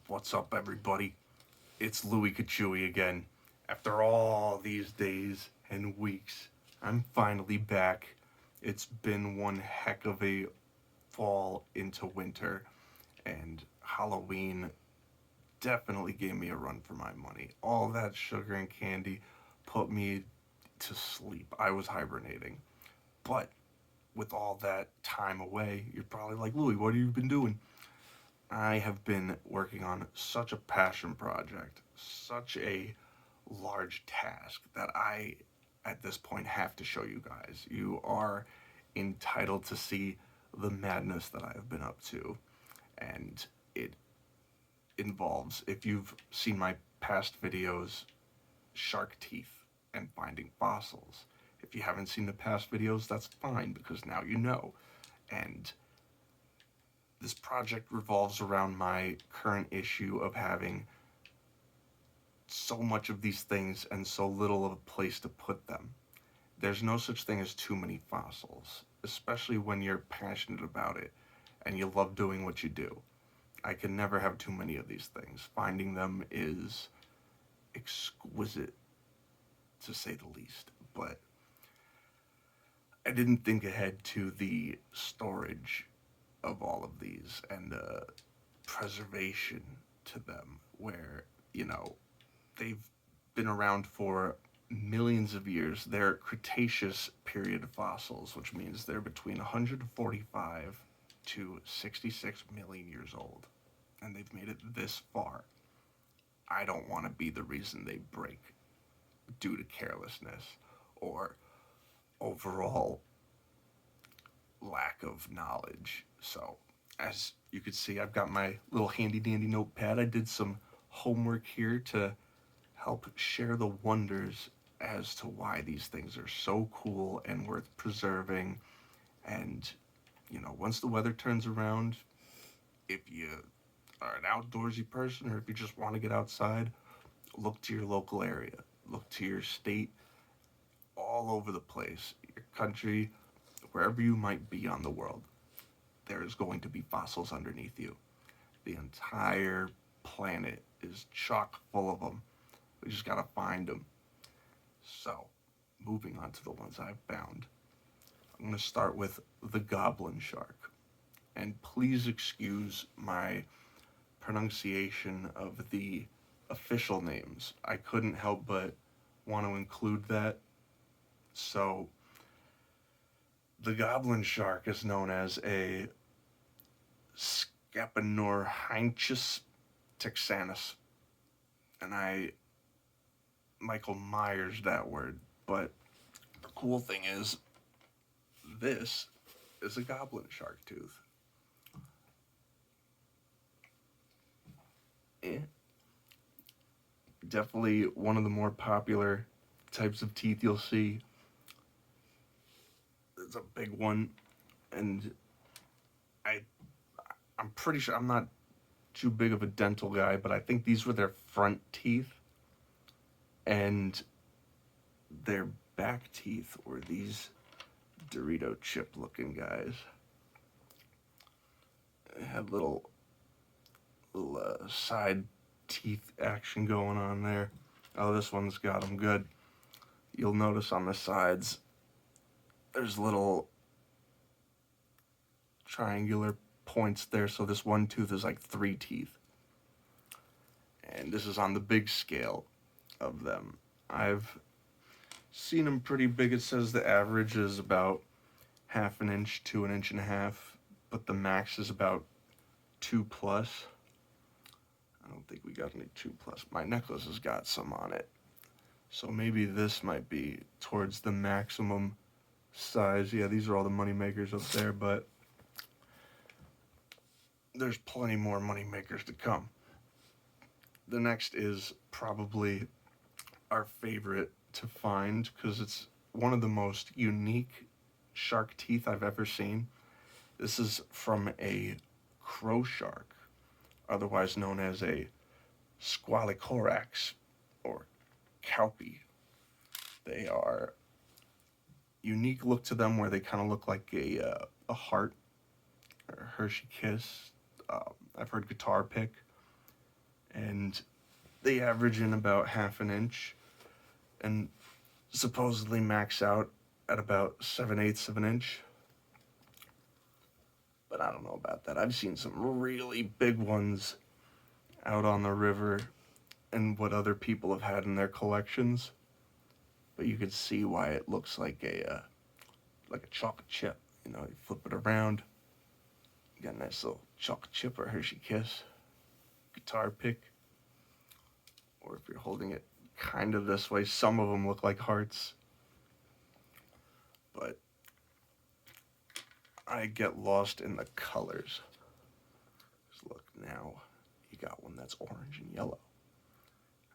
What's up, everybody? It's Louis Kachui again. After all these days and weeks, I'm finally back. It's been one heck of a fall into winter, and Halloween definitely gave me a run for my money. All that sugar and candy put me to sleep. I was hibernating. But with all that time away, you're probably like, Louis, what have you been doing? I have been working on such a passion project, such a large task that I, at this point, have to show you guys. You are entitled to see the madness that I have been up to. And it involves, if you've seen my past videos, shark teeth and finding fossils. If you haven't seen the past videos, that's fine because now you know. And this project revolves around my current issue of having so much of these things and so little of a place to put them. There's no such thing as too many fossils, especially when you're passionate about it and you love doing what you do. I can never have too many of these things. Finding them is exquisite, to say the least. But I didn't think ahead to the storage of all of these and the preservation to them, where, you know, they've been around for millions of years. They're Cretaceous period fossils, which means they're between 145 to 66 million years old. And they've made it this far. I don't want to be the reason they break due to carelessness or overall lack of knowledge. So, as you can see, I've got my little handy dandy notepad. I did some homework here to help share the wonders as to why these things are so cool and worth preserving. And, once the weather turns around, if you are an outdoorsy person or if you just want to get outside, look to your local area, look to your state, all over the place, your country, wherever you might be on the world. There is going to be fossils underneath you. The entire planet is chock full of them. We just gotta find them. So, moving on to the ones I've found. I'm gonna start with the goblin shark. And please excuse my pronunciation of the official names. I couldn't help but want to include that. So, the goblin shark is known as a Scapanorhynchus texanus. And Michael Myers that word. But the cool thing is, this is a goblin shark tooth. Eh. Definitely one of the more popular types of teeth you'll see. It's a big one, and I I'm pretty sure I'm not too big of a dental guy, but I think these were their front teeth, and their back teeth were these Dorito chip looking guys. It had little side teeth action going on there. Oh, this one's got them good. You'll notice on the sides, there's little triangular points there, so this one tooth is like three teeth. And this is on the big scale of them. I've seen them pretty big. It says the average is about half an inch to an inch and a half, but the max is about 2+. I don't think we got any 2+. My necklace has got some on it. So maybe this might be towards the maximum size. Yeah, these are all the money makers up there, but there's plenty more money makers to come. The next is probably our favorite to find because it's one of the most unique shark teeth I've ever seen. This is from a crow shark, otherwise known as a Squalicorax or Cowpie. They are unique look to them where they kind of look like a heart or a Hershey kiss. I've heard guitar pick. and they average in about half an inch and supposedly max out at about 7/8 of an inch. But I don't know about that. I've seen some really big ones out on the river and what other people have had in their collections. But you can see why it looks like a chocolate chip. You know, you flip it around, you got a nice little chocolate chip or Hershey Kiss guitar pick. Or if you're holding it kind of this way, some of them look like hearts. But I get lost in the colors. Just look now, you got one that's orange and yellow.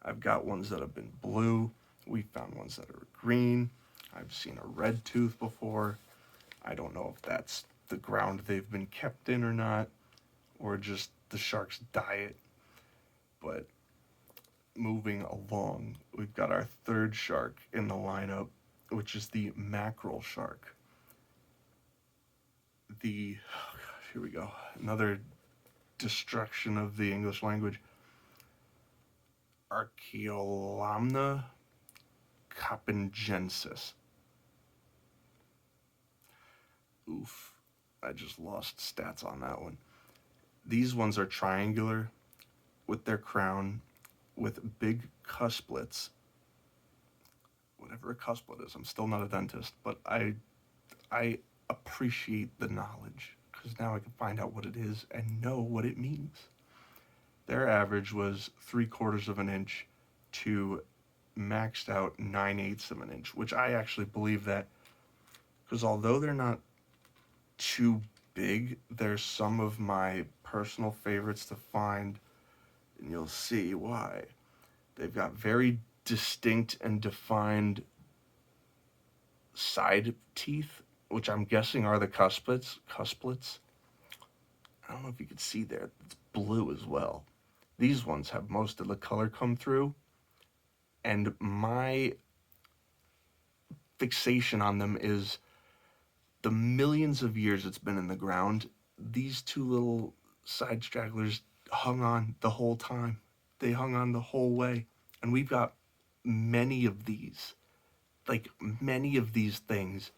I've got ones that have been blue. We found ones that are green. I've seen a red tooth before. I don't know if that's the ground they've been kept in or not, or just the shark's diet. But moving along, we've got our third shark in the lineup, which is the mackerel shark. Oh gosh, here we go. Another destruction of the English language. Archaeolamna capengensis. Oof, I just lost stats on that one. These ones are triangular with their crown with big cusplets. Whatever a cusplet is, I'm still not a dentist, but I appreciate the knowledge because now I can find out what it is and know what it means. Their average was 3/4 of an inch to maxed out 9/8 of an inch, which I actually believe that because although they're not too big, they're some of my personal favorites to find, and you'll see why. They've got very distinct and defined side teeth, which I'm guessing are the cusplets. I don't know if you can see there. It's blue as well. These ones have most of the color come through, and my fixation on them is the millions of years it's been in the ground. These two little side stragglers hung on the whole time. They hung on the whole way, and we've got many of these. Like, many of these things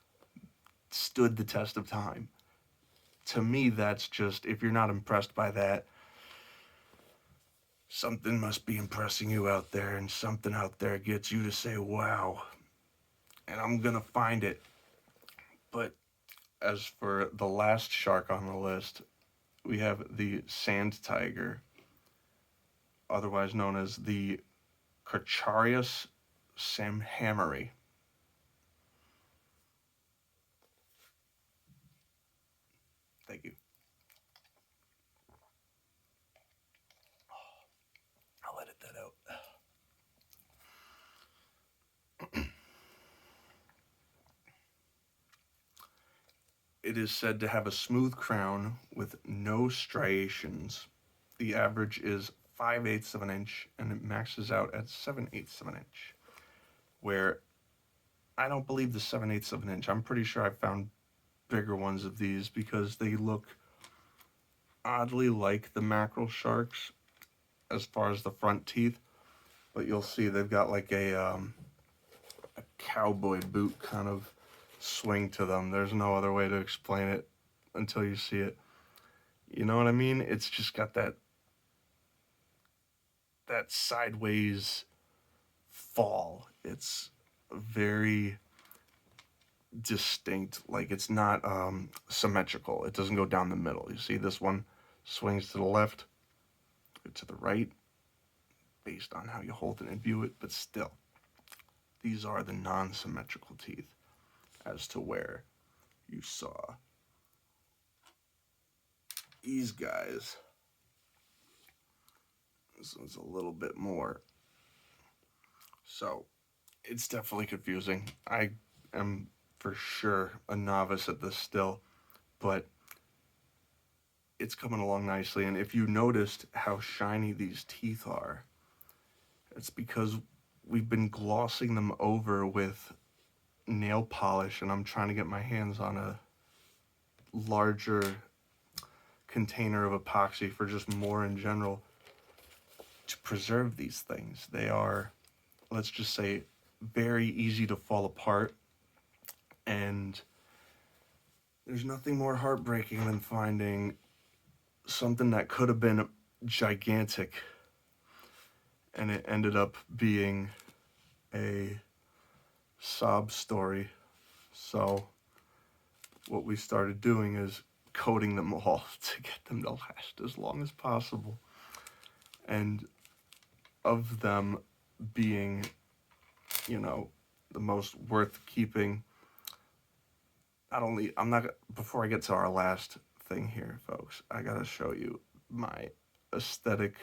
stood the test of time. To me, that's just, if you're not impressed by that, something must be impressing you out there, and something out there gets you to say, wow. And I'm gonna find it. But as for the last shark on the list, we have the sand tiger, otherwise known as the Carcharias samhammeri. Thank you. I'll edit that out. It is said to have a smooth crown with no striations. The average is 5/8 of an inch, and it maxes out at 7/8 of an inch. Where I don't believe the 7/8 of an inch. I'm pretty sure I found bigger ones of these because they look oddly like the mackerel sharks as far as the front teeth. But you'll see they've got like a cowboy boot kind of swing to them. There's no other way to explain it until you see it. You know what I mean? It's just got that sideways fall. It's very distinct. Like, it's not symmetrical. It doesn't go down the middle. You see this one swings to the left or to the right based on how you hold it and view it, but still, these are the non-symmetrical teeth as to where you saw these guys. This one's a little bit more. So it's definitely confusing. I am for sure a novice at this still, but it's coming along nicely. And if you noticed how shiny these teeth are, it's because we've been glossing them over with nail polish, and I'm trying to get my hands on a larger container of epoxy for just more in general to preserve these things. They are, let's just say, very easy to fall apart, and there's nothing more heartbreaking than finding something that could have been gigantic and it ended up being a sob story. So what we started doing is coating them all to get them to last as long as possible. And of them being, the most worth keeping, before I get to our last thing here, folks, I gotta show you my aesthetic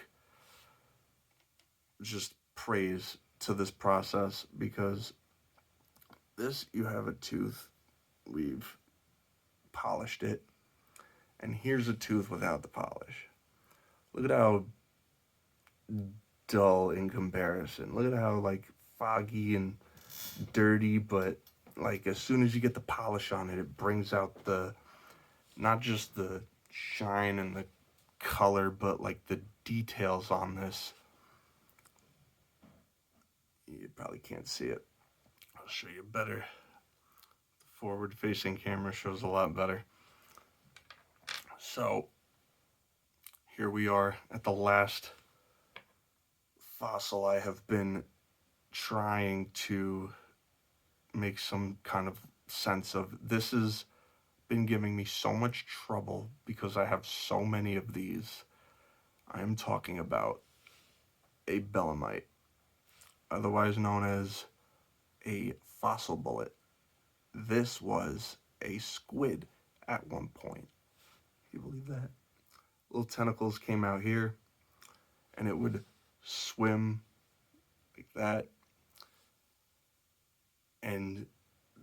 just praise to this process, because you have a tooth, we've polished it, and here's a tooth without the polish. Look at how dull in comparison. Look at how foggy and dirty, but as soon as you get the polish on it, it brings out not just the shine and the color, but the details on this. You probably can't see it. I'll show you better. The forward facing camera shows a lot better. So here we are at the last fossil I have been trying to make some kind of sense of. This has been giving me so much trouble because I have so many of these. I am talking about a belemnite, otherwise known as a fossil bullet. This was a squid at one point. Can you believe that? Little tentacles came out here, and it would swim like that. And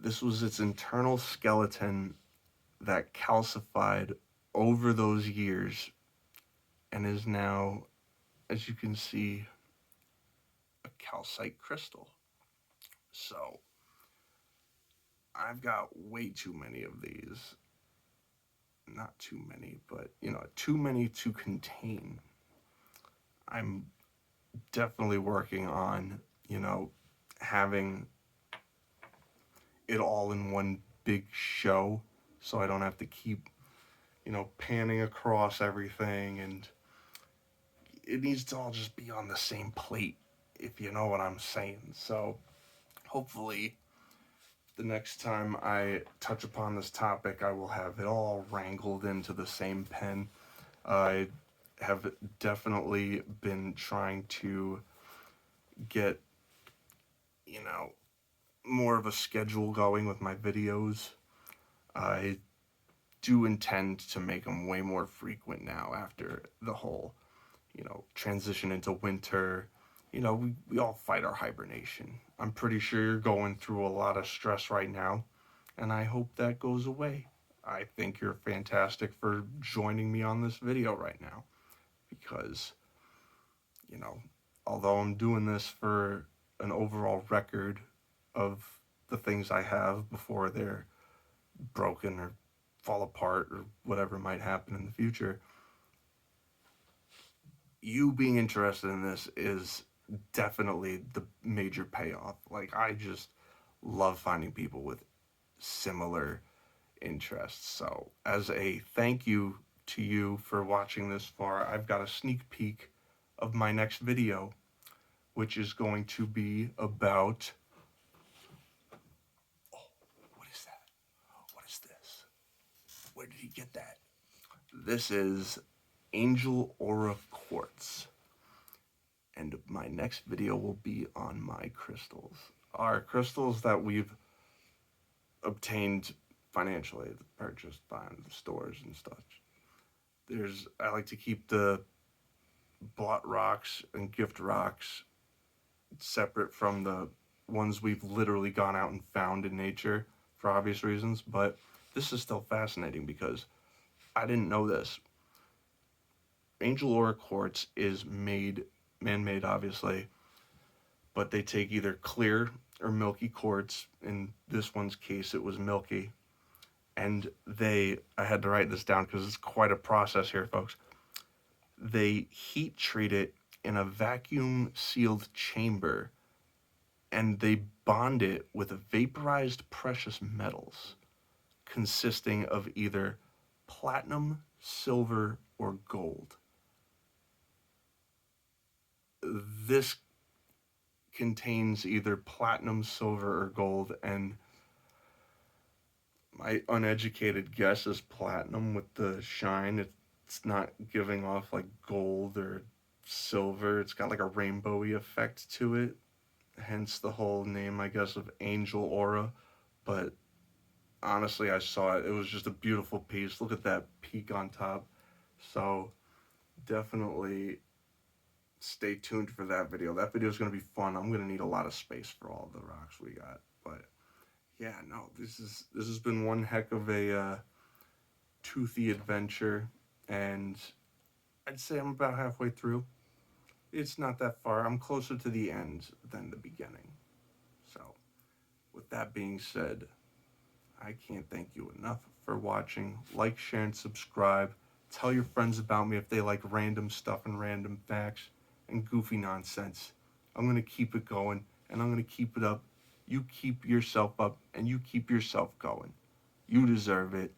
this was its internal skeleton that calcified over those years and is now, as you can see, a calcite crystal. So I've got way too many of these. Not too many, but too many to contain. I'm definitely working on, having it all in one big show, so I don't have to keep, panning across everything, and it needs to all just be on the same plate, if you know what I'm saying. So hopefully the next time I touch upon this topic, I will have it all wrangled into the same pen. I have definitely been trying to get, more of a schedule going with my videos. I do intend to make them way more frequent now after the whole, transition into winter. We all fight our hibernation. I'm pretty sure you're going through a lot of stress right now, and I hope that goes away. I think you're fantastic for joining me on this video right now, because, although I'm doing this for an overall record of the things I have before they're broken or fall apart or whatever might happen in the future, you being interested in this is definitely the major payoff. I just love finding people with similar interests. So, as a thank you to you for watching this far, I've got a sneak peek of my next video, which is going to be about. Oh, what is that? What is this? Where did he get that? This is Angel Aura Quartz. And my next video will be on my crystals. Our crystals that we've obtained financially, purchased by the stores and stuff. I like to keep the bought rocks and gift rocks separate from the ones we've literally gone out and found in nature for obvious reasons. But this is still fascinating because I didn't know this. Angel Aura Quartz is man-made, obviously, but they take either clear or milky quartz. In this one's case, it was milky. And I had to write this down because it's quite a process here, folks. They heat treat it in a vacuum sealed chamber, and they bond it with vaporized precious metals consisting of either platinum, silver, or gold. This contains either platinum, silver, or gold, and my uneducated guess is platinum with the shine. It's not giving off like gold or silver. It's got like a rainbowy effect to it, hence the whole name, I guess, of Angel Aura. But honestly, I saw it. It was just a beautiful piece. Look at that peak on top. So definitely stay tuned for that video. That video is going to be fun. I'm going to need a lot of space for all the rocks we got. But yeah, no, this has been one heck of a toothy adventure, and I'd say I'm about halfway through. It's not that far. I'm closer to the end than the beginning. So, with that being said, I can't thank you enough for watching. Like, share, and subscribe. Tell your friends about me if they like random stuff and random facts and goofy nonsense. I'm going to keep it going, and I'm going to keep it up. You keep yourself up, and you keep yourself going. You deserve it.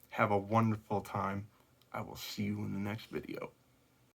Have a wonderful time. I will see you in the next video.